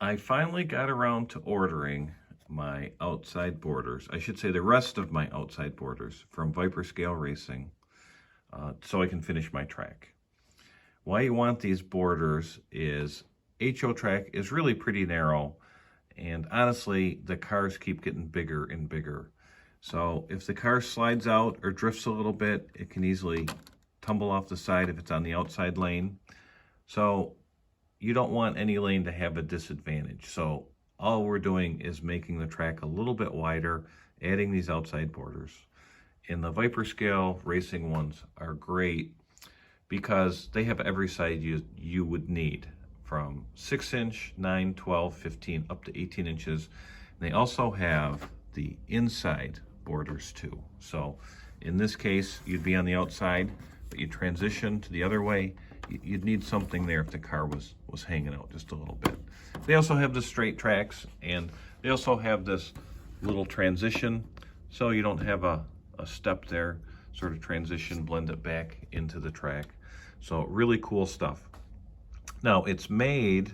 I finally got around to ordering my outside borders. I should say the rest of my outside borders from Viper Scale Racing, so I can finish my track. Why you want these borders is HO track is really pretty narrow, and honestly, the cars keep getting bigger and bigger. So if the car slides out or drifts a little bit, it can easily tumble off the side if it's on the outside lane. So you don't want any lane to have a disadvantage. So all we're doing is making the track a little bit wider, adding these outside borders. And the Viper Scale Racing ones are great because they have every size you would need, from 6-inch, 9, 12, 15, up to 18 inches. And they also have the inside borders too. So in this case, you'd be on the outside, but you transition to the other way. You'd need something there if the car was hanging out just a little bit. They also have the straight tracks, and they also have this little transition, so you don't have a step there, sort of transition, blend it back into the track. So really cool stuff. Now it's made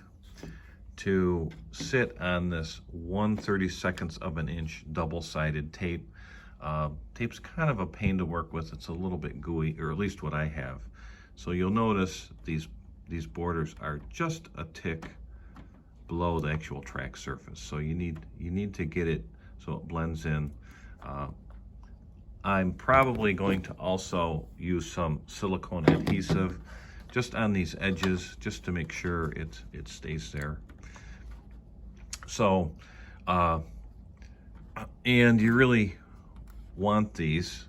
to sit on this 1/32 of an inch double-sided tape. Tape's kind of a pain to work with. It's a little bit gooey, or at least what I have. So you'll notice these borders are just a tick below the actual track surface. So you need to get it so it blends in. I'm probably going to also use some silicone adhesive just on these edges, just to make sure it stays there. So, and you really want these,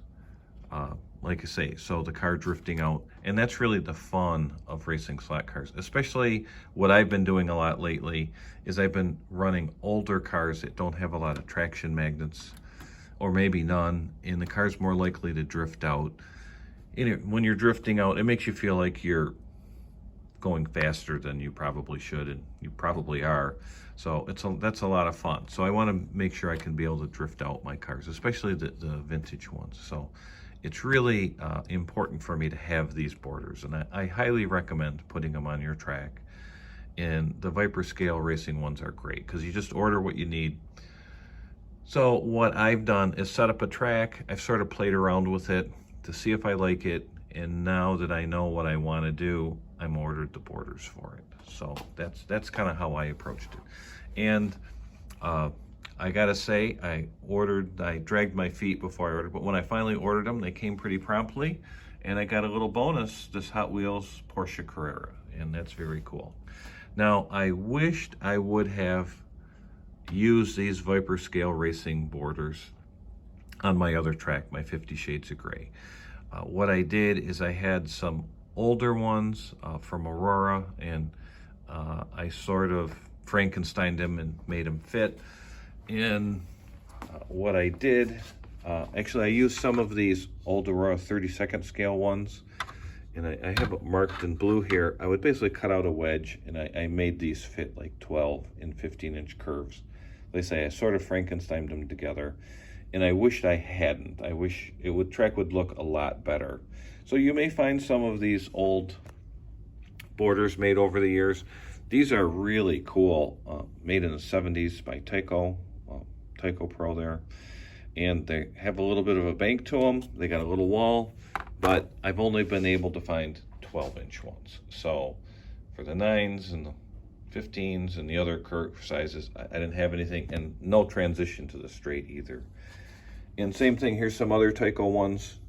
like I say, so the car drifting out. And that's really the fun of racing slot cars. Especially what I've been doing a lot lately is I've been running older cars that don't have a lot of traction magnets, or maybe none, and the car's more likely to drift out. And when you're drifting out, it makes you feel like you're going faster than you probably should, and you probably are. So that's a lot of fun. So I want to make sure I can be able to drift out my cars, especially the vintage ones. So it's really important for me to have these borders, and I highly recommend putting them on your track. And the Viper Scale Racing ones are great because you just order what you need. So what I've done is set up a track. I've sort of played around with it to see if I like it, and now that I know what I want to do, I'm ordered the borders for it. So that's kind of how I approached it. And I gotta say, I dragged my feet before I ordered, but when I finally ordered them, they came pretty promptly, and I got a little bonus, this Hot Wheels Porsche Carrera, and that's very cool. Now, I wished I would have used these Viper Scale Racing borders on my other track, my 50 Shades of Gray. What I did is I had some older ones from Aurora, and I sort of Frankensteined them and made them fit. And what I did, actually I used some of these old Aurora 32nd scale ones, and I have it marked in blue here. I would basically cut out a wedge, and I made these fit like 12 and 15-inch curves. They say I sort of Frankensteined them together, and I wished I hadn't. I wish track would look a lot better. So you may find some of these old borders made over the years. These are really cool, made in the 70s by Tyco Pro there. And they have a little bit of a bank to them. They got a little wall, but I've only been able to find 12-inch ones. So for the 9s and the 15s and the other curve sizes, I didn't have anything, and no transition to the straight either. And same thing, here's some other Tyco ones.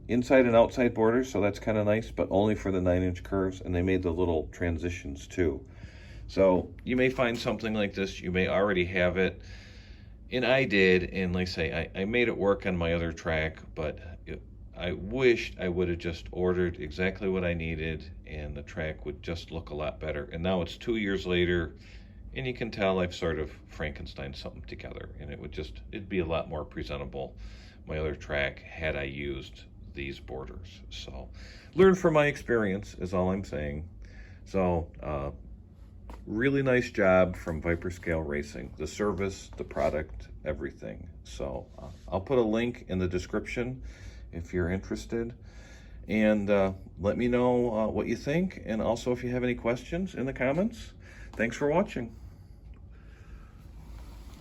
Inside and outside borders, so that's kind of nice, but only for the 9-inch curves, and they made the little transitions too. So you may find something like this, you may already have it, and I did, and like I say, I made it work on my other track, but I wished I would have just ordered exactly what I needed, and the track would just look a lot better. And now it's 2 years later, and you can tell I've sort of Frankensteined something together, and it'd be a lot more presentable, my other track, had I used these borders. So learn from my experience is all I'm saying. So really nice job from Viper Scale Racing. The service, the product, everything. So I'll put a link in the description if you're interested. And let me know what you think. And also if you have any questions in the comments. Thanks for watching.